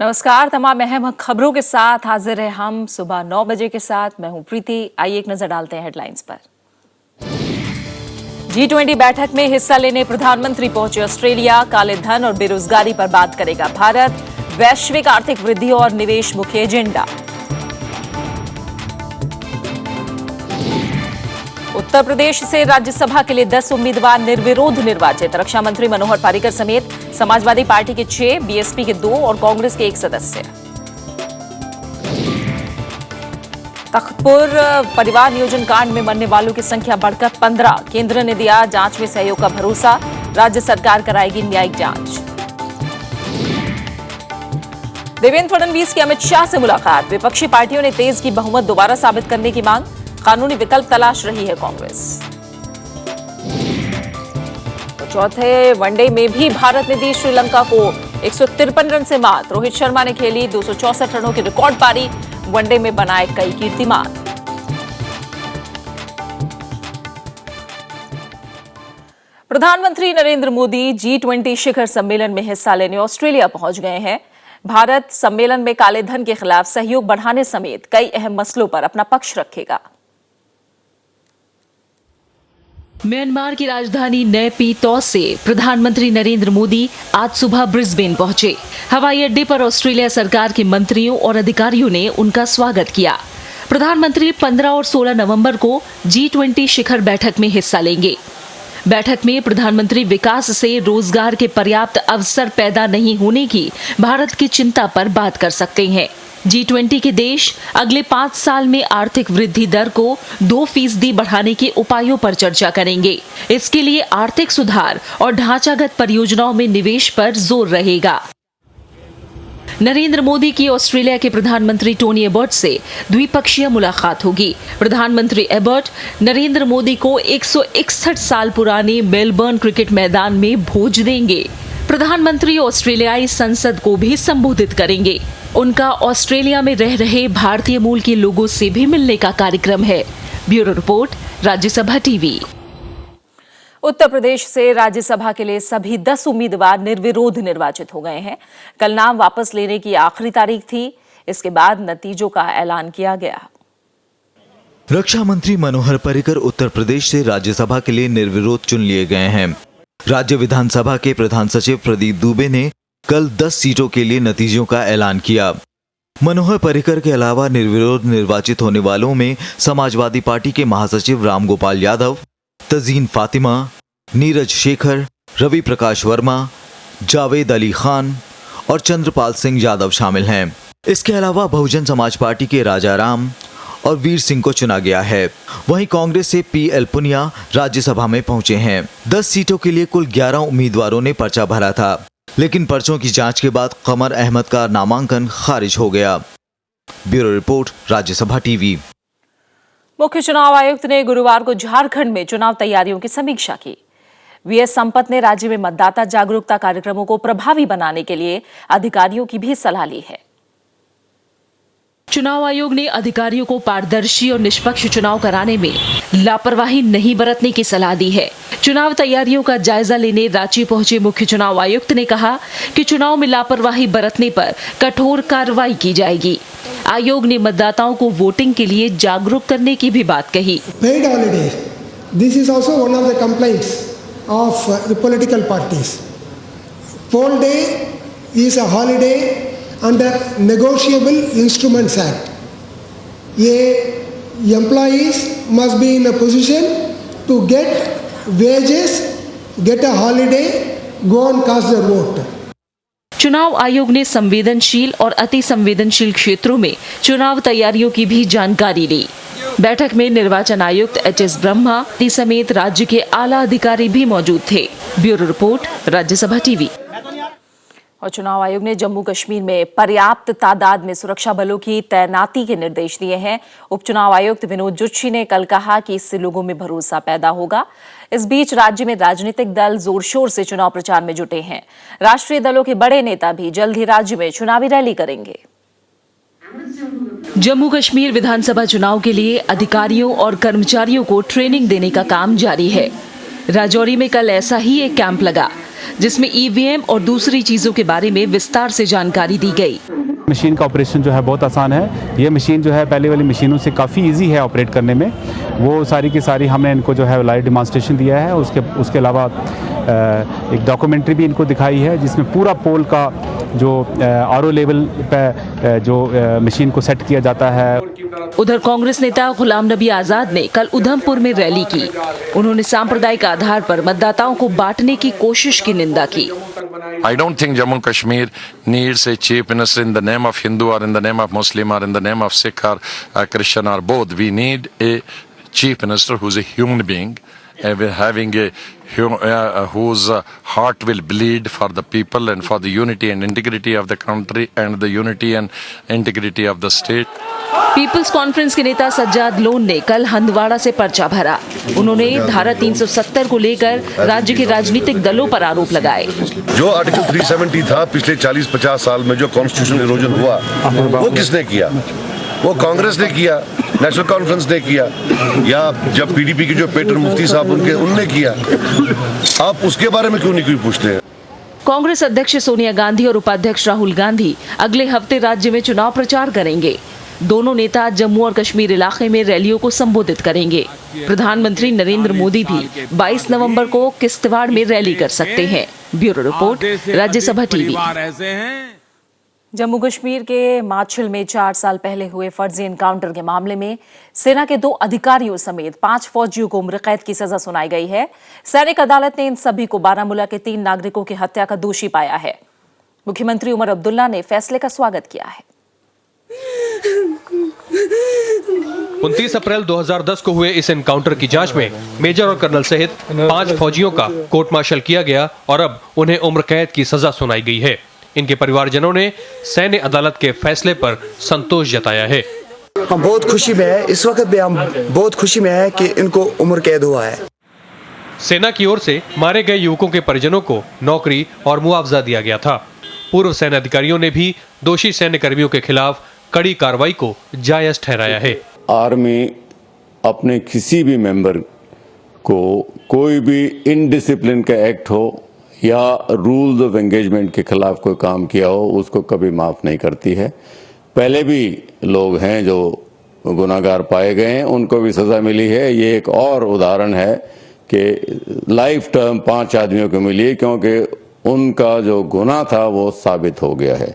नमस्कार। तमाम अहम खबरों के साथ हाजिर है हम सुबह 9 बजे के साथ। मैं हूं प्रीति। आइए एक नजर डालते हैं हेडलाइंस पर। G20 बैठक में हिस्सा लेने प्रधानमंत्री पहुंचे ऑस्ट्रेलिया। काले धन और बेरोजगारी पर बात करेगा भारत। वैश्विक आर्थिक वृद्धि और निवेश मुख्य एजेंडा। उत्तर प्रदेश से राज्यसभा के लिए 10 उम्मीदवार निर्विरोध निर्वाचित। रक्षा मंत्री मनोहर पर्रिकर समेत समाजवादी पार्टी के 6, बीएसपी के 2 और कांग्रेस के 1 सदस्य। तख्तपुर परिवार नियोजन कांड में मरने वालों की संख्या बढ़कर 15। केंद्र ने दिया जांच में सहयोग का भरोसा। राज्य सरकार कराएगी न्यायिक जांच। देवेंद्र फडणवीस की अमित शाह से मुलाकात। विपक्षी पार्टियों ने तेज की बहुमत दोबारा साबित करने की मांग। कानूनी विकल्प तलाश रही है कांग्रेस। तो चौथे वनडे में भी भारत ने दी श्रीलंका को 153 रन से मात। रोहित शर्मा ने खेली 264 रनों की रिकॉर्ड पारी। वनडे में बनाए कई कीर्तिमान। प्रधानमंत्री नरेंद्र मोदी G20 शिखर सम्मेलन में हिस्सा लेने ऑस्ट्रेलिया पहुंच गए हैं। भारत सम्मेलन में काले धन के खिलाफ सहयोग बढ़ाने समेत कई अहम मसलों पर अपना पक्ष रखेगा। म्यांमार की राजधानी नेपितो से प्रधानमंत्री नरेंद्र मोदी आज सुबह ब्रिस्बेन पहुंचे। हवाई अड्डे पर ऑस्ट्रेलिया सरकार के मंत्रियों और अधिकारियों ने उनका स्वागत किया। प्रधानमंत्री 15 और 16 नवंबर को G20 शिखर बैठक में हिस्सा लेंगे। बैठक में प्रधानमंत्री विकास से रोजगार के पर्याप्त अवसर पैदा नहीं होने की भारत की चिंता पर बात कर सकते हैं। G20 के देश अगले 5 साल में आर्थिक वृद्धि दर को 2% बढ़ाने के उपायों पर चर्चा करेंगे। इसके लिए आर्थिक सुधार और ढांचागत परियोजनाओं में निवेश पर जोर रहेगा। नरेंद्र मोदी की ऑस्ट्रेलिया के प्रधानमंत्री टोनी एबर्ट से द्विपक्षीय मुलाकात होगी। प्रधानमंत्री एबर्ट नरेंद्र मोदी को 161 साल पुराने मेलबर्न क्रिकेट मैदान में भोज देंगे। प्रधानमंत्री ऑस्ट्रेलियाई संसद को भी संबोधित करेंगे। उनका ऑस्ट्रेलिया में रह रहे भारतीय मूल के लोगों से भी मिलने का कार्यक्रम है। Bureau report, Rajya Sabha TV. Uttar Pradesh से राज्यसभा के लिए सभी 10 उम्मीदवार निर्विरोध निर्वाचित हो गए हैं। कल नाम वापस लेने की आखिरी तारीख थी। इसके बाद नतीजों का ऐलान किया गया। रक्षा मंत्री मनोहर पर्रिकर उत्तर प्रदेश से राज्यसभा के लिए निर्विरोध चुन लिए गए हैं। राज्य विधानसभा के प्रधान सचिव प्रदीप दुबे ने कल 10 सीटों के लिए नतीजों का ऐलान किया। मनोहर पर्रिकर के अलावा निर्विरोध निर्वाचित होने वालों में समाजवादी पार्टी के महासचिव रामगोपाल यादव, तजीन फातिमा, नीरज शेखर, रवि प्रकाश वर्मा, जावेद अली खान और चंद्रपाल सिंह यादव शामिल हैं। इसके अलावा बहुजन समाज पार्टी के राजा राम और वीर सिंह को चुना गया है। वहीं कांग्रेस से PL पुनिया राज्यसभा में पहुंचे हैं। 10 सीटों के लिए कुल 11 उम्मीदवारों ने पर्चा भरा था, लेकिन पर्चों की जांच के बाद कमर अहमद का नामांकन खारिज हो गया। Bureau report, Rajya Sabha TV. मुख्य चुनाव आयुक्त ने गुरुवार को झारखंड में चुनाव तैयारियों की समीक्षा की। VS संपत ने राज्य में मतदाता जागरूकता कार्यक्रमों को प्रभावी बनाने के लिए अधिकारियों की भी सलाह ली है। चुनाव आयोग ने अधिकारियों को पारदर्शी और निष्पक्ष चुनाव कराने में लापरवाही नहीं बरतने की सलाह दी है। चुनाव तैयारियों का जायजा लेने रांची पहुंचे मुख्य चुनाव आयुक्त ने कहा कि चुनाव में लापरवाही बरतने पर कठोर कार्रवाई की जाएगी। आयोग ने मतदाताओं को वोटिंग के लिए जागरूक करने की भी बात कही। Paid holiday. This is also one of the complaints of the political parties. Poll day is a holiday under Negotiable Instruments Act. ये employees must be in a position to get wages, get a holiday, go and cast their vote. चुनाव आयोग ने संवेदनशील और अति संवेदनशील क्षेत्रों में चुनाव तैयारियों की भी जानकारी ली। बैठक में निर्वाचन आयुक्त HS ब्रह्मा समेत राज्य के आला अधिकारी भी मौजूद थे। Bureau report, Rajya Sabha TV. और चुनाव आयोग ने जम्मू कश्मीर में पर्याप्त तादाद में सुरक्षा बलों की तैनाती के निर्देश दिए हैं। उपचुनाव आयुक्त विनोद जुत्शी ने कल कहा कि इससे लोगों में भरोसा पैदा होगा। इस बीच राज्य में राजनीतिक दल जोर शोर से चुनाव प्रचार में जुटे हैं। राष्ट्रीय दलों के बड़े नेता भी जल्द ही राज्य में चुनावी रैली करेंगे। जम्मू कश्मीर विधानसभा चुनाव के लिए अधिकारियों और कर्मचारियों को ट्रेनिंग देने का काम जारी है। राजौरी में कल ऐसा ही एक कैंप लगा। जिसमें ईवीएम और दूसरी चीजों के बारे में विस्तार से जानकारी दी गई। मशीन का ऑपरेशन जो है बहुत आसान है। ये मशीन जो है पहले वाली मशीनों से काफ़ी इजी है ऑपरेट करने में। वो सारी की सारी हमने इनको जो है लाइव डेमोंस्ट्रेशन दिया है। उसके अलावा एक डॉक्यूमेंट्री भी इनको दिखाई है जिसमें पूरा पोल का जो आरओ लेवल पे जो मशीन को सेट किया जाता है। उधर कांग्रेस नेता गुलाम नबी आजाद ने कल उधमपुर में रैली की। उन्होंने सांप्रदायिक आधार पर मतदाताओं को बांटने की कोशिश की निंदा की। I don't think Jammu and Kashmir needs a chief minister in the name of Hindu or in the name of Muslim or in the name of Sikh or Christian or both. We need a chief minister who's a human being, having whose heart will bleed for the people and for the unity and integrity of the country and the unity and integrity of the state. People's conference के नेता Sajjad loan ने कल हंदवाड़ा से पर्चा भरा। उन्होंने धारा 370 को लेकर राज्य के राजनीतिक दलों पर आरोप लगाए। जो आर्टिकल 370 था पिछले 40-50 साल में जो कॉन्स्टिट्यूशनल इरोजन हुआ वो किसने किया? वो कांग्रेस ने किया, नेशनल कॉन्फ्रेंस ने किया, या जब पीडीपी के जो पेटर मुफ्ती साहब उनने किया। आप उसके बारे में क्यों नहीं कोई पूछते हैं? कांग्रेस अध्यक्ष सोनिया गांधी और उपाध्यक्ष राहुल गांधी अगले हफ्ते राज्य में चुनाव प्रचार करेंगे। दोनों नेता जम्मू और कश्मीर इलाके में रैलियों को संबोधित करेंगे। प्रधानमंत्री नरेंद्र मोदी भी 22 नवंबर को किश्तवाड़ में रैली कर सकते हैं। Bureau report, Rajya Sabha TV. Jammu Kashmir के माछिल में 4 साल पहले हुए फर्जी एनकाउंटर के मामले में सेना के 2 अधिकारियों समेत 5 फौजियों को उम्र कैद की सजा सुनाई गई है। सैनिक अदालत ने इन सभी को बारामूला के 3 नागरिकों की हत्या का दोषी पाया है। मुख्यमंत्री उमर अब्दुल्ला ने फैसले का स्वागत किया है। 29 अप्रैल 2010 को हुए इस एनकाउंटर की जांच में मेजर और कर्नल सहित 5 फौजियों का कोर्ट मार्शल किया गया और अब उन्हें उम्र कैद की सजा सुनाई गई है। इनके परिवारजनों ने सैन्य अदालत के फैसले पर संतोष जताया है। हम बहुत खुशी में है, इस वक्त भी हम बहुत खुशी में है कि इनको उम्र कैद हुआ है। सेना की ओर से मारे गए युवकों के परिजनों को नौकरी और मुआवजा दिया गया था। पूर्व सैन्य अधिकारियों ने भी दोषी सैन्य कर्मियों के खिलाफ कड़ी कार्रवाई को जायज ठहराया है। आर्मी अपने किसी भी मेंबर को कोई भी इनडिसिप्लिन का एक्ट हो या रूल्स ऑफ एंगेजमेंट के खिलाफ कोई काम किया हो उसको कभी माफ नहीं करती है। पहले भी लोग हैं जो गुनाहगार पाए गए हैं, उनको भी सजा मिली है। ये एक और उदाहरण है कि लाइफ टर्म 5 आदमियों को मिली है क्योंकि उनका जो गुनाह था वो साबित हो गया है।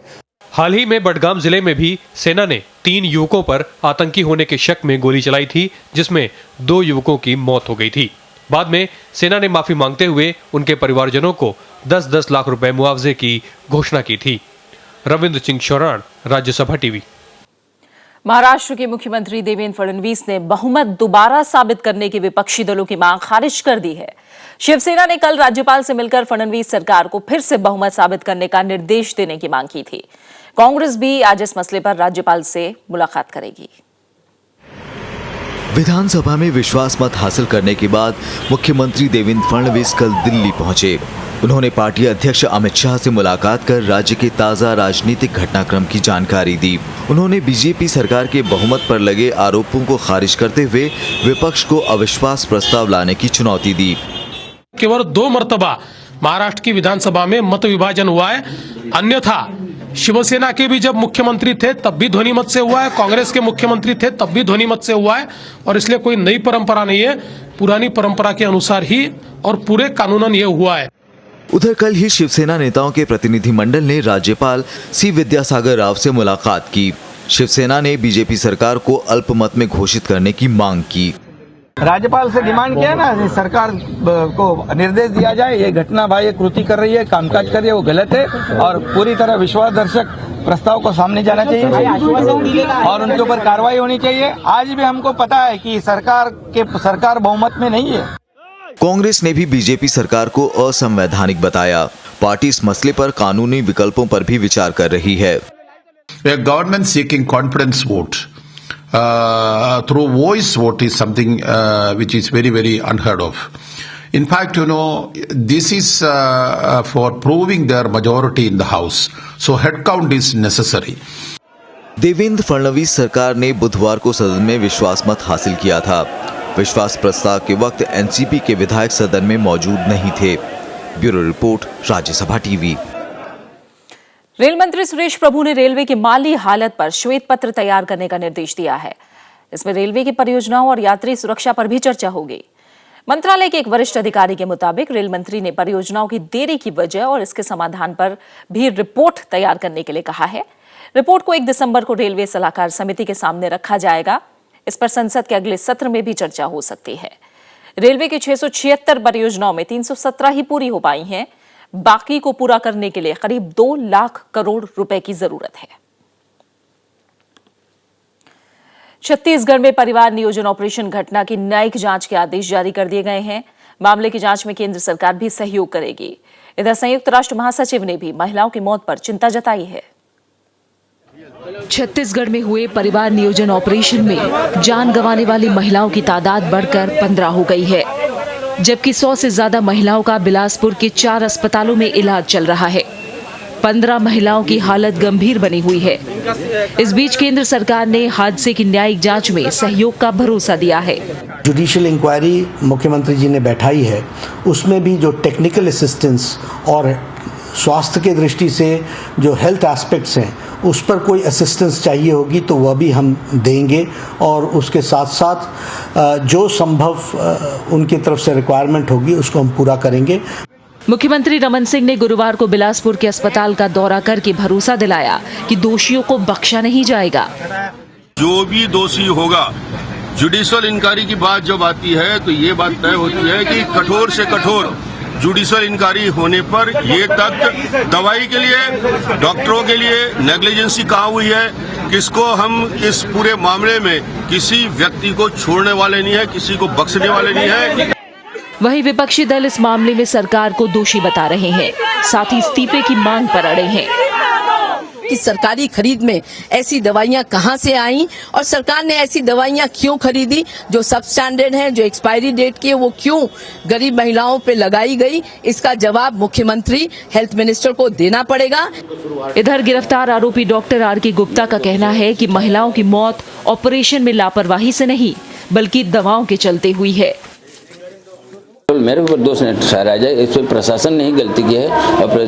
हाल ही में बडगाम जिले में भी सेना ने 3 युवकों पर आतंकी होने के शक में गोली चलाई थी, जिसमें 2 युवकों की मौत हो गई थी। बाद में सेना ने माफी मांगते हुए उनके परिवारजनों को 10-10 लाख रुपए मुआवजे की घोषणा की थी। रविंद्र सिंह शौरान, राज्यसभा टीवी। महाराष्ट्र के मुख्यमंत्री देवेंद्र फडणवीस ने बहुमत दोबारा साबित करने की विपक्षी दलों की मांग खारिज कर दी है। शिवसेना ने कल राज्यपाल से मिलकर फडणवीस सरकार को फिर से बहुमत साबित करने का निर्देश देने की मांग की थी। कांग्रेस भी आज इस मसले पर राज्यपाल से मुलाकात करेगी। विधानसभा में विश्वास मत हासिल करने के बाद मुख्यमंत्री देवेंद्र फडणवीस कल दिल्ली पहुंचे। उन्होंने पार्टी अध्यक्ष अमित शाह से मुलाकात कर राज्य के ताजा राजनीतिक घटनाक्रम की जानकारी दी। उन्होंने बीजेपी सरकार के बहुमत पर लगे आरोपों को खारिज करते हुए विपक्ष को अविश्वास प्रस्ताव लाने की चुनौती दी। केवल 2 मर्तबा महाराष्ट्र की विधानसभा में मत विभाजन हुआ है, अन्यथा शिवसेना के भी जब मुख्यमंत्री थे तब भी ध्वनि मत से हुआ है, कांग्रेस के मुख्यमंत्री थे तब भी ध्वनि मत से हुआ है, और इसलिए कोई नई परंपरा नहीं है, पुरानी परंपरा के अनुसार ही और पूरे कानूनन ये हुआ है। उधर कल ही शिवसेना नेताओं के प्रतिनिधिमंडल ने राज्यपाल सी विद्यासागर राव से मुलाकात की। शिवसेना ने बीजेपी सरकार को अल्पमत में घोषित करने की मांग की। राज्यपाल से डिमांड किया ना, सरकार को निर्देश दिया जाए, ये घटना भाई कृति कर रही है, कामकाज कर रही है, वो गलत है और पूरी तरह विश्वासदर्शक प्रस्ताव को सामने जाना चाहिए और उनके ऊपर कार्रवाई होनी चाहिए। आज भी हमको पता है कि सरकार बहुमत में नहीं है। कांग्रेस ने भी बीजेपी सरकार को असंवैधानिक बताया। पार्टी इस मसले पर कानूनी विकल्पों पर भी विचार कर रही है। Government seeking confidence vote through voice vote is something which is very, very unheard of. In fact, this is for proving their majority in the House. So head count is necessary. Devendra Fadnavis सरकार ने बुधवार को सदन में विश्वास मत हासिल किया था। विश्वास प्रस्ताव के वक्त एनसीपी के विधायक सदन में मौजूद नहीं थे। Bureau report, Rajya Sabha TV. Rail मंत्री सुरेश प्रभु ने रेलवे की माली हालत पर श्वेत पत्र तैयार करने का निर्देश दिया है। इसमें रेलवे की परियोजनाओं और यात्री सुरक्षा पर भी चर्चा होगी। मंत्रालय के एक वरिष्ठ अधिकारी के मुताबिक रेल मंत्री ने परियोजनाओं की देरी की वजह और इसके समाधान पर भी रिपोर्ट तैयार करने के लिए कहा है। रिपोर्ट को 1 दिसंबर को रेलवे सलाहकार समिति के सामने रखा जाएगा। इस पर संसद के अगले सत्र में भी चर्चा हो सकती है। रेलवे की 676 परियोजनाओं में 317 ही पूरी हो पाई हैं। बाकी को पूरा करने के लिए करीब 2 लाख करोड़ रुपए की जरूरत है। छत्तीसगढ़ में परिवार नियोजन ऑपरेशन घटना की न्यायिक जांच के आदेश जारी कर दिए गए हैं। मामले की जांच में केंद्र सरकार भी सहयोग करेगी। इधर संयुक्त राष्ट्र महासचिव ने भी महिलाओं की मौत पर चिंता जताई है। छत्तीसगढ़ में हुए परिवार नियोजन ऑपरेशन में जान गंवाने वाली महिलाओं की तादाद बढ़कर 15 हो गई है, जबकि 100 से ज्यादा महिलाओं का बिलासपुर के 4 अस्पतालों में इलाज चल रहा है। 15 महिलाओं की हालत गंभीर बनी हुई है। इस बीच केंद्र सरकार ने हादसे की न्यायिक जांच में सहयोग का भरोसा दिया है। जुडिशियल इंक्वायरी मुख्यमंत्री जी ने बैठाई है, उसमें भी जो टेक्निकल असिस्टेंस और स्वास्थ्य के दृष्टि से जो हेल्थ एस्पेक्ट्स हैं उस पर कोई असिस्टेंस चाहिए होगी तो वह भी हम देंगे, और उसके साथ साथ जो संभव उनकी तरफ से रिक्वायरमेंट होगी उसको हम पूरा करेंगे। मुख्यमंत्री रमन सिंह ने गुरुवार को बिलासपुर के अस्पताल का दौरा करके भरोसा दिलाया कि दोषियों को बख्शा नहीं जाएगा। जो भी दोषी होगा, जुडिशियल इंक्वायरी की बात जब आती है तो ये बात तय होती है कि कठोर से कठोर जुडिशियल इंक्वायरी होने पर ये तक दवाई के लिए, डॉक्टरों के लिए नेग्लिजेंसी कहाँ हुई है, किसको हम इस पूरे मामले में किसी व्यक्ति को छोड़ने वाले नहीं है, किसी को बख्शने वाले नहीं है। वहीं विपक्षी दल इस मामले में सरकार को दोषी बता रहे हैं, साथ ही इस्तीफे की मांग पर अड़े हैं कि सरकारी खरीद में ऐसी दवाइयां कहां से आई और सरकार ने ऐसी दवाइयां क्यों खरीदी जो सब स्टैंडर्ड हैं, जो एक्सपायरी डेट की है, वो क्यों गरीब महिलाओं पे लगाई गई। इसका जवाब मुख्यमंत्री हेल्थ मिनिस्टर को देना पड़ेगा। इधर गिरफ्तार आरोपी डॉक्टर आर.के. गुप्ता का कहना है कि महिलाओं की मौत ऑपरेशन में लापरवाही से नहीं बल्कि दवाओं के चलते हुई है। मेरे ऊपर दोष ठहराया जाए, इसमें प्रशासन ने ही गलती की है और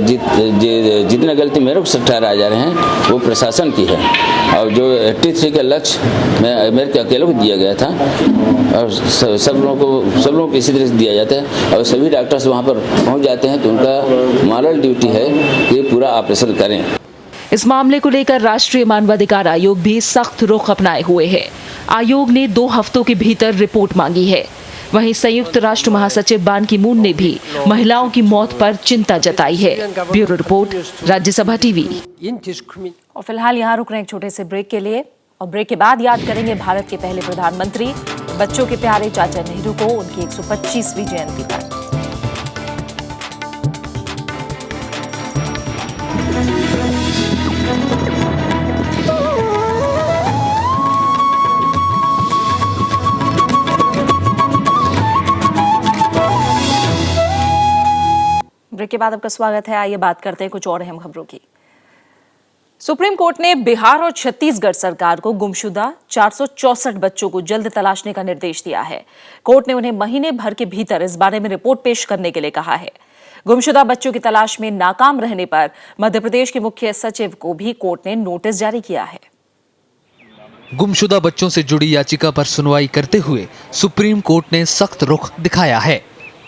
जितने गलती मेरे को ठहराए जा रहे हैं वो प्रशासन की है। और जो 83 का लक्ष्य मेरे के अकेले को दिया गया था और सब लोगों को इसी तरह से दिया जाता है और सभी डॉक्टर्स वहाँ पर पहुँच जाते हैं तो उनका मॉरल ड्यूटी है कि पूरा ऑपरेशन करें। इस मामले को लेकर राष्ट्रीय मानवाधिकार आयोग भी सख्त रुख अपनाए हुए है। आयोग ने 2 हफ्तों के भीतर रिपोर्ट मांगी है। वहीं संयुक्त राष्ट्र महासचिव बान की मून ने भी महिलाओं की मौत पर चिंता जताई है। Bureau report, Rajya Sabha TV. और फिलहाल यहाँ रुक रहे हैं एक छोटे से ब्रेक के लिए, और ब्रेक के बाद याद करेंगे भारत के पहले प्रधानमंत्री, बच्चों के प्यारे चाचा नेहरू को उनकी 125वीं जयंती पर। ब्रेक के बाद आपका स्वागत है। आइए बात करते हैं कुछ और अहम खबरों की। सुप्रीम कोर्ट ने बिहार और छत्तीसगढ़ सरकार को गुमशुदा 464 बच्चों को जल्द तलाशने का निर्देश दिया है। कोर्ट ने उन्हें महीने भर के भीतर इस बारे में रिपोर्ट पेश करने के लिए कहा है। गुमशुदा बच्चों की तलाश में नाकाम रहने पर मध्य प्रदेश के मुख्य सचिव को भी कोर्ट ने नोटिस जारी किया है। गुमशुदा बच्चों से जुड़ी याचिका पर सुनवाई करते हुए सुप्रीम कोर्ट ने सख्त रुख दिखाया है।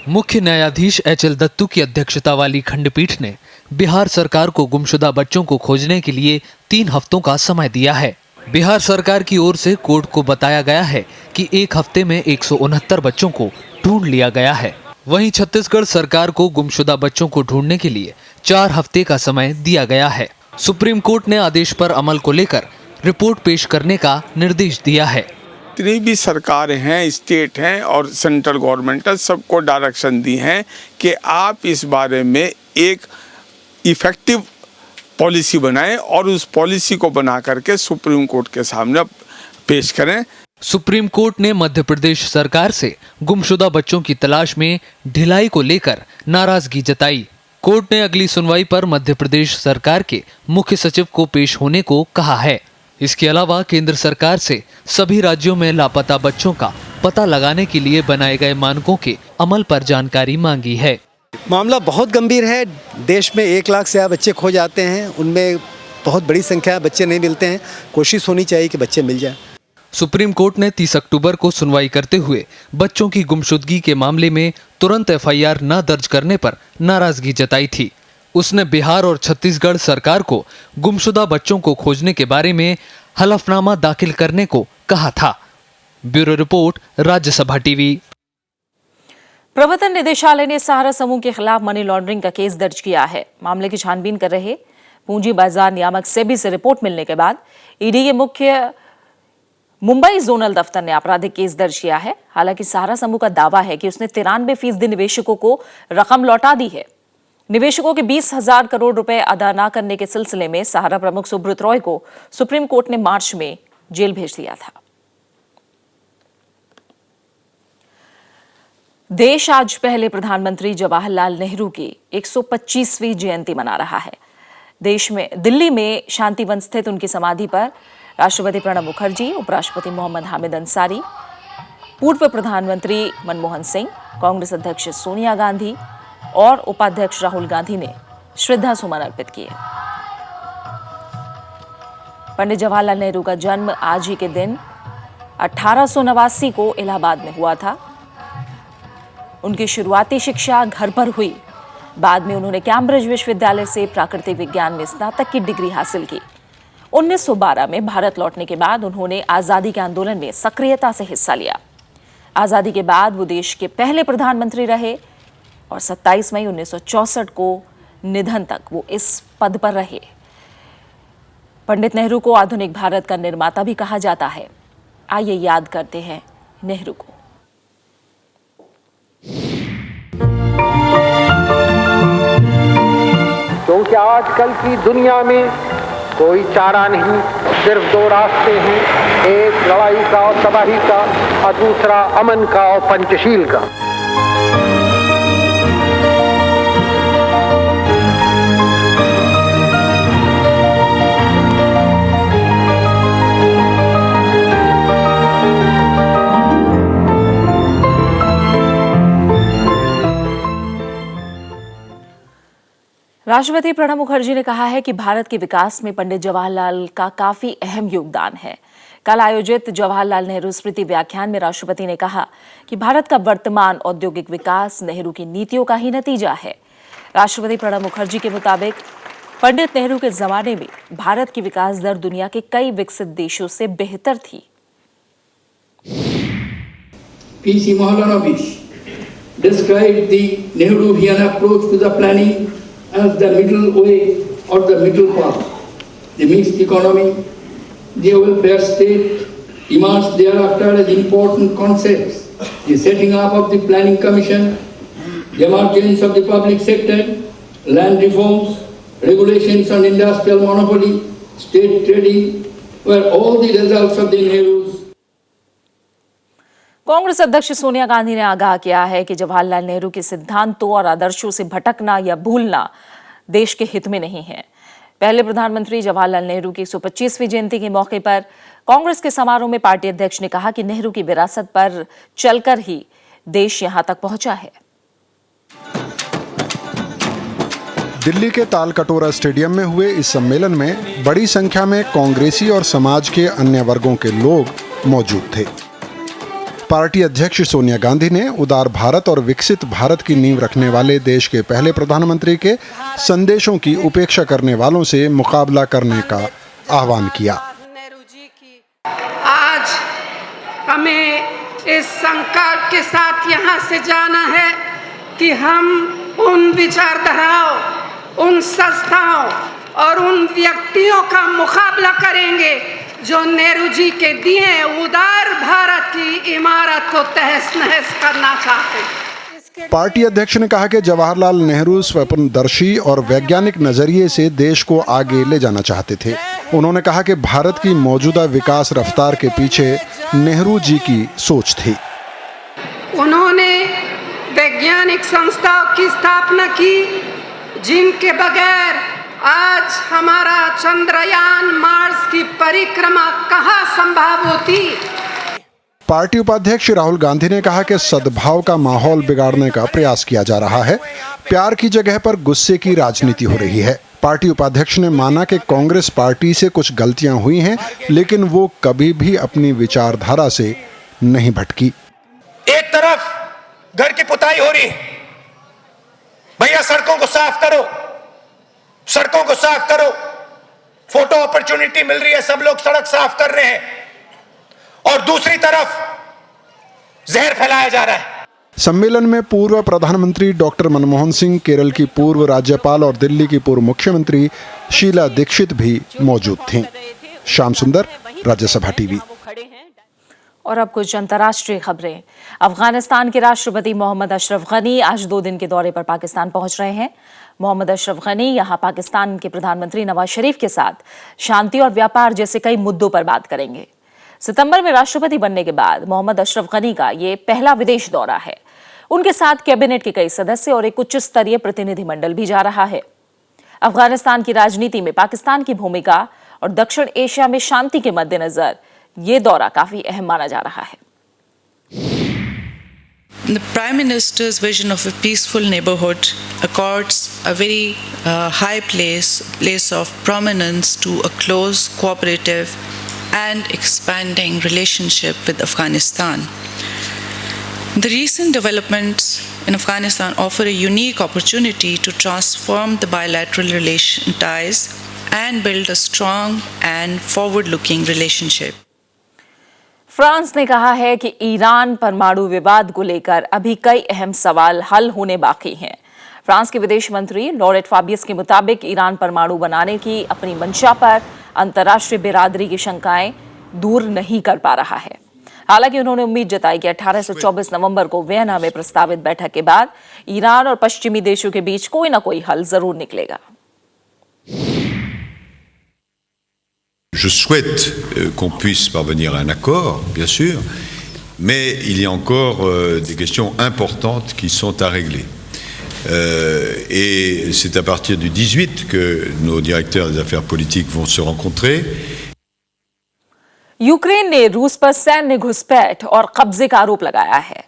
मुख्य न्यायाधीश एच.एल. दत्तू की अध्यक्षता वाली खंडपीठ ने बिहार सरकार को गुमशुदा बच्चों को खोजने के लिए 3 हफ्तों का समय दिया है। बिहार सरकार की ओर से कोर्ट को बताया गया है कि 1 हफ्ते में 169 बच्चों को ढूंढ लिया गया है। वहीं छत्तीसगढ़ सरकार को गुमशुदा बच्चों को ढूंढने के लिए 4 हफ्ते का समय दिया गया है। सुप्रीम कोर्ट ने आदेश पर अमल को लेकर रिपोर्ट पेश करने का निर्देश दिया है। जितनी भी सरकारें हैं, स्टेट हैं और सेंट्रल गवर्नमेंट है, सबको डायरेक्शन दी हैं कि आप इस बारे में एक इफेक्टिव पॉलिसी बनाएं और उस पॉलिसी को बना करके सुप्रीम कोर्ट के सामने पेश करें। सुप्रीम कोर्ट ने मध्य प्रदेश सरकार से गुमशुदा बच्चों की तलाश में ढिलाई को लेकर नाराजगी जताई। कोर्ट ने अगली सुनवाई पर मध्य प्रदेश सरकार के मुख्य सचिव को पेश होने को कहा है। इसके अलावा केंद्र सरकार से सभी राज्यों में लापता बच्चों का पता लगाने के लिए बनाए गए मानकों के अमल पर जानकारी मांगी है। मामला बहुत गंभीर है। देश में 1 लाख से ज़्यादा बच्चे खो जाते हैं, उनमें बहुत बड़ी संख्या में बच्चे नहीं मिलते हैं। कोशिश होनी चाहिए कि बच्चे मिल जाएं। सुप्रीम कोर्ट ने 30 अक्टूबर को सुनवाई करते हुए बच्चों की गुमशुदगी के मामले में तुरंत एफआईआर न दर्ज करने पर नाराजगी जताई थी। उसने बिहार और छत्तीसगढ़ सरकार को गुमशुदा बच्चों को खोजने के बारे में हलफनामा दाखिल करने को कहा था। Bureau report, Rajya Sabha TV. प्रवर्तन निदेशालय ने सहारा समूह के खिलाफ मनी लॉन्ड्रिंग का केस दर्ज किया है। मामले की छानबीन कर रहे पूंजी बाजार नियामक सेबी से रिपोर्ट मिलने के बाद ईडी के मुख्य मुंबई जोनल दफ्तर ने आपराधिक केस दर्ज किया है। हालांकि सहारा समूह का दावा है कि उसने 93% निवेशकों को रकम लौटा दी है। निवेशकों के 20,000 करोड़ रुपए अदा न करने के सिलसिले में सहारा प्रमुख सुब्रत रॉय को सुप्रीम कोर्ट ने मार्च में जेल भेज दिया था। देश आज पहले प्रधानमंत्री जवाहरलाल नेहरू की 125वीं जयंती मना रहा है। देश में दिल्ली में शांतिवन स्थित उनकी समाधि पर राष्ट्रपति प्रणब मुखर्जी, उपराष्ट्रपति मोहम्मद हामिद अंसारी, पूर्व प्रधानमंत्री मनमोहन सिंह, कांग्रेस अध्यक्ष सोनिया गांधी और उपाध्यक्ष राहुल गांधी ने श्रद्धा सुमन अर्पित किए। पंडित जवाहरलाल नेहरू का जन्म आज ही के दिन 1889 को इलाहाबाद में हुआ था। उनकी शुरुआती शिक्षा घर पर हुई। बाद में उन्होंने कैम्ब्रिज विश्वविद्यालय से प्राकृतिक विज्ञान में स्नातक की डिग्री हासिल की। 1912 में भारत लौटने के बाद उन्होंने आजादी के आंदोलन में सक्रियता से हिस्सा लिया। आजादी के बाद वो देश के पहले प्रधानमंत्री रहे और 27 मई 1964 को निधन तक वो इस पद पर रहे। पंडित नेहरू को आधुनिक भारत का निर्माता भी कहा जाता है। आइए याद करते हैं नेहरू को। क्योंकि आजकल की दुनिया में कोई चारा नहीं, सिर्फ 2 रास्ते हैं, एक लड़ाई का और तबाही का और दूसरा अमन का और पंचशील का। राष्ट्रपति प्रणब मुखर्जी ने कहा है कि भारत के विकास में पंडित जवाहरलाल का काफी अहम योगदान है। कल आयोजित जवाहरलाल नेहरू स्मृति व्याख्यान में राष्ट्रपति ने कहा कि भारत का वर्तमान औद्योगिक विकास नेहरू की नीतियों का ही नतीजा है। राष्ट्रपति प्रणब मुखर्जी के मुताबिक पंडित नेहरू के जमाने में भारत की विकास दर दुनिया के कई विकसित देशों से बेहतर थी। P.C. Mahalanobis described the Nehruvian approach to the planning as the middle way or the middle path. The mixed economy, the welfare state emerged thereafter as important concepts. The setting up of the planning commission, the emergence of the public sector, land reforms, regulations on industrial monopoly, state trading were all the results of the Nehru's. Congress अध्यक्ष सोनिया गांधी ने आगाह किया है कि जवाहरलाल नेहरू के सिद्धांतों और आदर्शों से भटकना या भूलना देश के हित में नहीं है। पहले प्रधानमंत्री जवाहरलाल नेहरू की 125वीं जयंती के मौके पर कांग्रेस के समारोह में पार्टी अध्यक्ष ने कहा कि नेहरू की विरासत पर चलकर ही देश यहां तक पहुंचा है। दिल्ली के तालकटोरा स्टेडियम में हुए इस सम्मेलन में बड़ी संख्या में कांग्रेसी और समाज के अन्य वर्गों के लोग मौजूद थे। पार्टी अध्यक्ष सोनिया गांधी ने उदार भारत और विकसित भारत की नींव रखने वाले देश के पहले प्रधानमंत्री के संदेशों की उपेक्षा करने वालों से मुकाबला करने का आह्वान किया। आज हमें इस संकल्प के साथ यहाँ से जाना है कि हम उन विचारधाराओं, उन संस्थाओं और उन व्यक्तियों का मुकाबला करेंगे जो नेहरू जी के दिए उदार भारत की इमारत को तहस नहस करना चाहते हैं। पार्टी अध्यक्ष ने कहा कि जवाहरलाल नेहरू स्वप्नदर्शी और वैज्ञानिक नजरिए से देश को आगे ले जाना चाहते थे। उन्होंने कहा कि भारत की मौजूदा विकास रफ्तार के पीछे नेहरू जी की सोच थी। उन्होंने वैज्ञानिक संस्थाओं की स्थापना की जिनके बगैर आज हमारा चंद्रयान मार्स की परिक्रमा कहाँ संभव होती। पार्टी उपाध्यक्ष राहुल गांधी ने कहा कि सद्भाव का माहौल बिगाड़ने का प्रयास किया जा रहा है। प्यार की जगह पर गुस्से की राजनीति हो रही है। पार्टी उपाध्यक्ष ने माना कि कांग्रेस पार्टी से कुछ गलतियां हुई हैं, लेकिन वो कभी भी अपनी विचारधारा से नहीं भटकी। एक तरफ घर की पुताई हो रही है, भैया सड़कों को साफ करो, सड़कों को साफ करो। फोटो अपॉर्चुनिटी मिल रही है, सब लोग सड़क साफ कर रहे हैं, और दूसरी तरफ जहर फैलाया जा रहा है। सम्मेलन में पूर्व प्रधानमंत्री डॉक्टर मनमोहन सिंह, केरल की पूर्व राज्यपाल और दिल्ली की पूर्व मुख्यमंत्री शीला दीक्षित भी मौजूद थीं। श्याम सुंदर, राज्यसभा टीवी। और अब कुछ अंतर्राष्ट्रीय खबरें। अफगानिस्तान के राष्ट्रपति मोहम्मद अशरफ गनी आज 2 दिन के दौरे पर पाकिस्तान पहुंच रहे हैं। मोहम्मद अशरफ गनी यहां पाकिस्तान के प्रधानमंत्री नवाज शरीफ के साथ शांति और व्यापार जैसे कई मुद्दों पर बात करेंगे। सितंबर में राष्ट्रपति बनने के बाद मोहम्मद अशरफ गनी का ये पहला विदेश दौरा है। उनके साथ कैबिनेट के कई सदस्य और एक उच्च स्तरीय प्रतिनिधिमंडल भी जा रहा है। अफगानिस्तान की राजनीति में पाकिस्तान की भूमिका और दक्षिण एशिया में शांति के मद्देनजर ये दौरा काफी अहम माना जा रहा है। The Prime Minister's vision of a peaceful neighborhood accords a very high place of prominence to a close, cooperative and expanding relationship with Afghanistan. The recent developments in Afghanistan offer a unique opportunity to transform the bilateral relation ties and build a strong and forward-looking relationship. France ने कहा है कि Iran परमाणु विवाद को लेकर अभी कई अहम सवाल हल होने बाकी हैं। फ्रांस के विदेश मंत्री लॉरेट फाबियस के मुताबिक ईरान परमाणु बनाने की अपनी मंशा पर अंतर्राष्ट्रीय बिरादरी की शंकाएं दूर नहीं कर पा रहा है। हालांकि उन्होंने उम्मीद जताई कि 18 से 24 नवंबर को वियना में प्रस्तावित बैठक के बाद ईरान और पश्चिमी देशों के बीच कोई ना कोई हल जरूर निकलेगा। Je souhaite qu'on puisse parvenir à un accord, bien sûr, mais il y a encore des questions importantes qui sont à régler. Et c'est à partir du 18 que nos directeurs des affaires politiques vont se rencontrer. Ukraine ने रूस पर सैन्य घुसपैठ और कब्जे का आरोप लगाया है।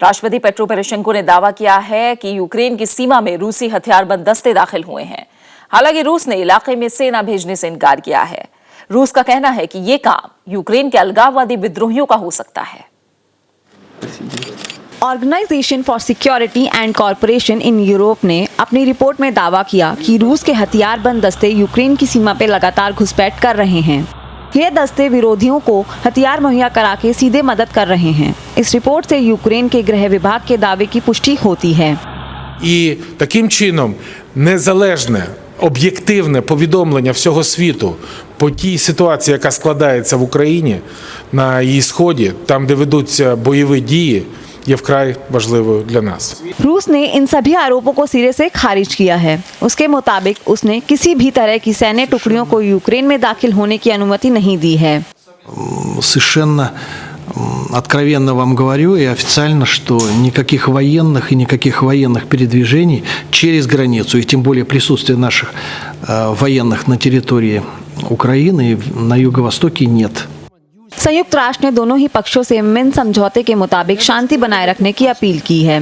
राष्ट्रपति पेट्रो पोरोशेंको ने दावा किया है कि यूक्रेन की सीमा में रूसी हथियारबंद दस्ते दाखिल हुए हैं। हालांकि रूस ने इलाके में सेना भेजने से इनकार किया है। रूस का कहना है कि ये काम यूक्रेन के अलगाववादी विद्रोहियों का हो सकता है। Organisation for security and corporation in Europe ने अपनी रिपोर्ट में दावा किया कि रूस के हथियारबंद दस्ते यूक्रेन की सीमा पर लगातार घुसपैठ कर रहे हैं। ये दस्ते विरोधियों को हथियार मुहैया करा के सीधे मदद कर रहे हैं। इस रिपोर्ट से यूक्रेन के गृह विभाग के दावे की पुष्टि होती है। І таким чином незалежне, об'єктивне повідомлення всього світу по тій ситуації, яка складається в Україні, на її сході, там, де ведуться бойові дії, є вкрай важливою для нас. रूस ने इन सभी आरोपों को सिरे से खारिज किया है। उसके मुताबिक उसने किसी भी तरह की सैन्य टुकड़ियों को यूक्रेन में दाखिल होने की अनुमति नहीं दी है। Совершенно откровенно вам говорю и официально, что никаких военных передвижений через границу, и тем более присутствия наших военных на территории Украины и на юго-востоке нет. संयुक्त राष्ट्र ने दोनों ही पक्षों से मिन्स्क समझौते के मुताबिक शांति बनाए रखने की अपील की है।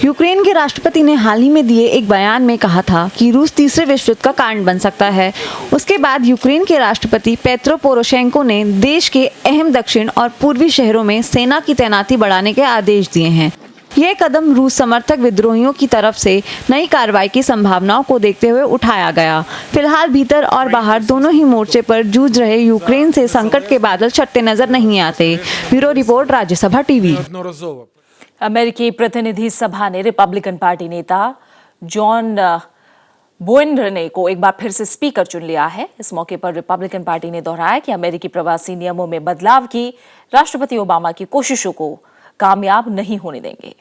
यूक्रेन के राष्ट्रपति ने हाल ही में दिए एक बयान में कहा था कि रूस तीसरे विश्व युद्ध का कारण बन सकता है। उसके बाद यूक्रेन के राष्ट्रपति पेट्रो पोरोशेंको ने देश के अहम दक्षिण और पूर्वी शहरों में सेना की तैनाती बढ़ाने के आदेश दिए हैं। यह कदम रूस समर्थक विद्रोहियों की तरफ से नई कार्रवाई की संभावनाओं को देखते हुए उठाया गया। फिलहाल भीतर और बाहर दोनों ही मोर्चे पर जूझ रहे यूक्रेन से संकट के बादल छटते नजर नहीं आते। Bureau report, Rajya Sabha TV. अमेरिकी प्रतिनिधि सभा ने रिपब्लिकन पार्टी नेता जॉन बोइनरने को एक बार फिर से स्पीकर चुन लिया है। इस मौके पर रिपब्लिकन पार्टी ने दोहराया कि अमेरिकी प्रवासी नियमों में बदलाव की राष्ट्रपति ओबामा की कोशिशों को कामयाब नहीं होने देंगे।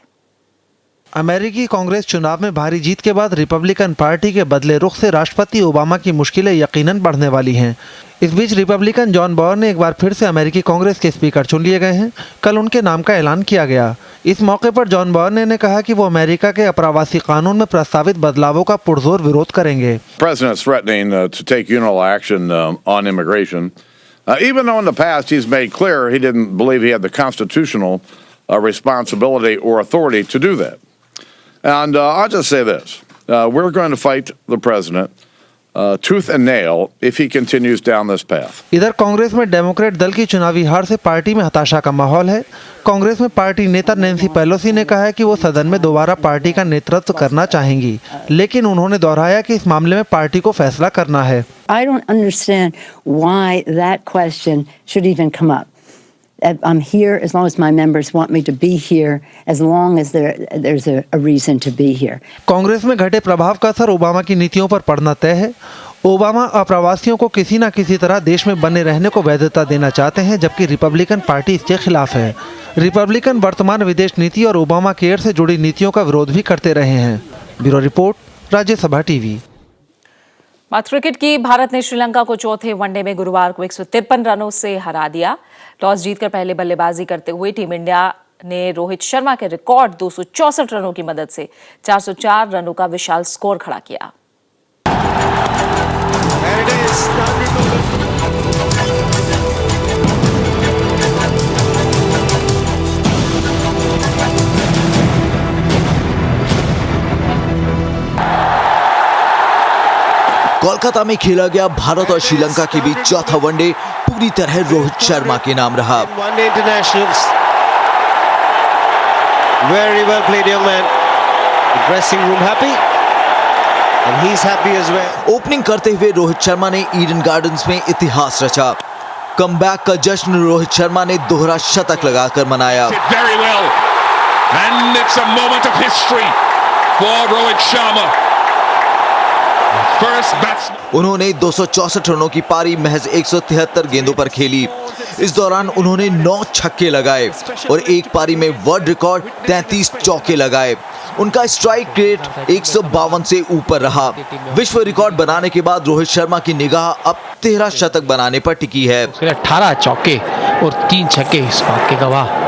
अमेरिकी कांग्रेस चुनाव में भारी जीत के बाद रिपब्लिकन पार्टी के बदले रुख से राष्ट्रपति ओबामा की मुश्किलें यकीनन बढ़ने वाली हैं। इस बीच रिपब्लिकन जॉन बोयर ने एक बार फिर से अमेरिकी कांग्रेस के स्पीकर चुन लिए गए हैं। कल उनके नाम का ऐलान किया गया। इस मौके पर जॉन बोयर ने कहा कि वो अमेरिका के अप्रवासी कानून में प्रस्तावित बदलावों का पुरजोर विरोध करेंगे। President's threatening to take unilateral action on immigration. Even though in the past he's made clear he didn't believe he had the constitutional responsibility or authority to do that. And I'll just say this. We're going to fight the president tooth and nail if he continues down this path. इधर कांग्रेस में Democrat दल की चुनावी हार से party में हताशा का माहौल है। कांग्रेस में पार्टी नेता नैन्सी पेलोसी ने कहा है कि वो सदन में दोबारा पार्टी का नेतृत्व करना चाहेंगी, लेकिन उन्होंने दोहराया कि इस मामले में पार्टी को फैसला करना है। I don't understand why that question should even come up. I'm here as long as my members want me to be here, as long as there's a reason to be here. Congress में घटे प्रभाव का असर Obama की नीतियों पर पड़ना तय है। ओबामा अप्रवासियों को किसी न किसी तरह देश में बने रहने को वैधता देना चाहते हैं, जबकि रिपब्लिकन पार्टी इसके खिलाफ है। रिपब्लिकन वर्तमान विदेश नीति और ओबामा केयर से जुड़ी नीतियों का विरोध भी करते रहे हैं। Bureau report, Rajya Sabha TV. बात क्रिकेट की। भारत ने श्रीलंका को चौथे वनडे में गुरुवार को 153 रनों से हरा दिया। टॉस जीतकर पहले बल्लेबाजी करते हुए टीम इंडिया ने रोहित शर्मा के रिकॉर्ड 264 रनों की मदद से 404 रनों का विशाल स्कोर खड़ा किया। कोलकाता में खेला गया भारत और श्रीलंका के बीच चौथा वनडे पूरी तरह रोहित शर्मा के नाम रहा। One-day internationals, very well played, young man. The dressing room happy, and he's happy as well. Opening करते हुए रोहित शर्मा ने ईडन गार्डन्स में इतिहास रचा। कमबैक का जश्न रोहित शर्मा ने दोहरा शतक लगाकर मनाया। Very well, and it's a moment of history for Rohit Sharma. उन्होंने 264 रनों की पारी महज 173 गेंदों पर खेली। इस दौरान उन्होंने 9 छक्के लगाए और एक पारी में वर्ल्ड रिकॉर्ड 33 चौके लगाए। उनका स्ट्राइक रेट 152 से ऊपर रहा। विश्व रिकॉर्ड बनाने के बाद रोहित शर्मा की निगाह अब 13 शतक बनाने पर टिकी है। 18 चौके और 3 छक्के इस बात के गवाह।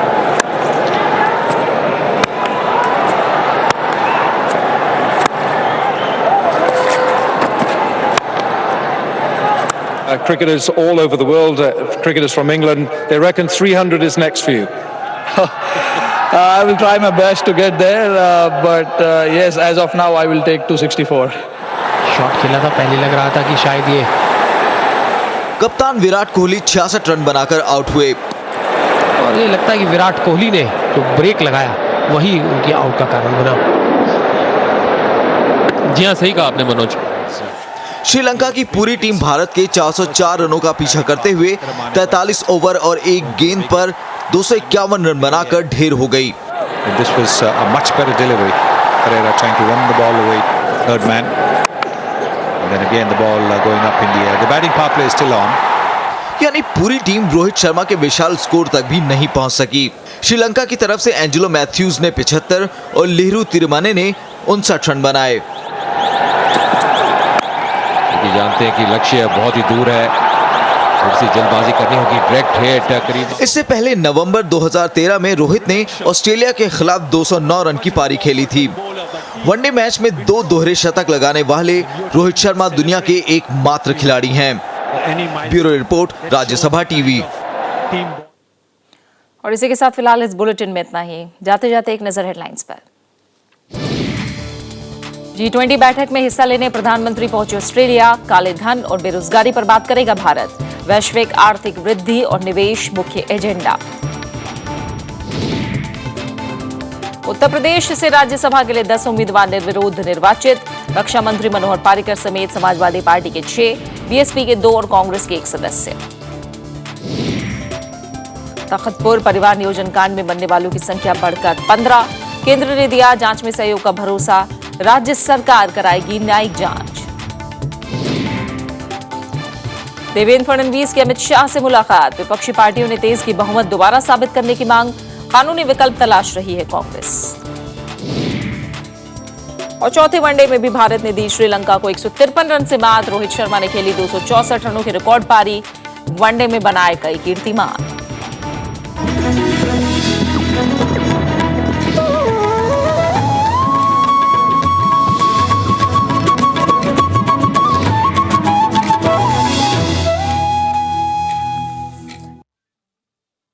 Cricketers all over the world, cricketers from England, they reckon 300 is next for you. I will try my best to get there, but yes, as of now, I will take 264. Shot खेला था, पहले लग रहा था कि शायद ये। कप्तान विराट कोहली 66 रन बनाकर आउट हुए और ये लगता है कि विराट कोहली ने जो ब्रेक लगाया वही उनकी आउट का कारण बना। जी हाँ, सही कहा आपने मनोज। श्रीलंका की पूरी टीम भारत के 404 रनों का पीछा करते हुए 43 ओवर और एक गेंद पर 251 रन बनाकर ढेर हो गई। This was a much better delivery. Pereira trying to run the ball away, third man, and then again the ball going up in the air. The batting power play is still on. यानी पूरी team Rohit Sharma के विशाल score तक भी नहीं पहुंच सकी। श्रीलंका की तरफ से एंजेलो मैथ्यूज ने 75 और लेहरू तिरिमाने ने 59 रन बनाए। जानते हैं कि लक्ष्य बहुत ही दूर है, थोड़ी जल्दबाजी करनी होगी, डायरेक्ट हिट करीब। इससे पहले नवंबर 2013 में रोहित ने ऑस्ट्रेलिया के खिलाफ 209 रन की पारी खेली थी। वनडे मैच में 2 दोहरे शतक लगाने वाले रोहित शर्मा दुनिया के एकमात्र खिलाड़ी हैं। Bureau report, Rajya Sabha TV. और इसी के साथ फिलहाल इस बुलेटिन में इतना ही। जाते जाते एक नजर हेडलाइंस पर। G20 बैठक में हिस्सा लेने प्रधानमंत्री पहुंचे ऑस्ट्रेलिया। काले धन और बेरोजगारी पर बात करेगा भारत। वैश्विक आर्थिक वृद्धि और निवेश मुख्य एजेंडा। उत्तर प्रदेश से राज्यसभा के लिए 10 उम्मीदवार निर्विरोध निर्वाचित। रक्षा मंत्री मनोहर पारिकर समेत समाजवादी पार्टी के 6, बीएसपी के 2 और कांग्रेस के 1 सदस्य। तख्तपुर परिवार नियोजन कांड में मरने वालों की संख्या बढ़कर 15। केंद्र ने दिया जांच में सहयोग का भरोसा। राज्य सरकार कराएगी न्यायिक जांच। देवेंद्र फडणवीस की अमित शाह से मुलाकात। विपक्षी पार्टियों ने तेज की बहुमत दोबारा साबित करने की मांग। कानूनी विकल्प तलाश रही है कांग्रेस। और चौथे वनडे में भी भारत ने दी श्रीलंका को 153 रन से मात। रोहित शर्मा ने खेली 264 रनों की रिकॉर्ड पारी। वनडे में बनाए कई कीर्तिमान।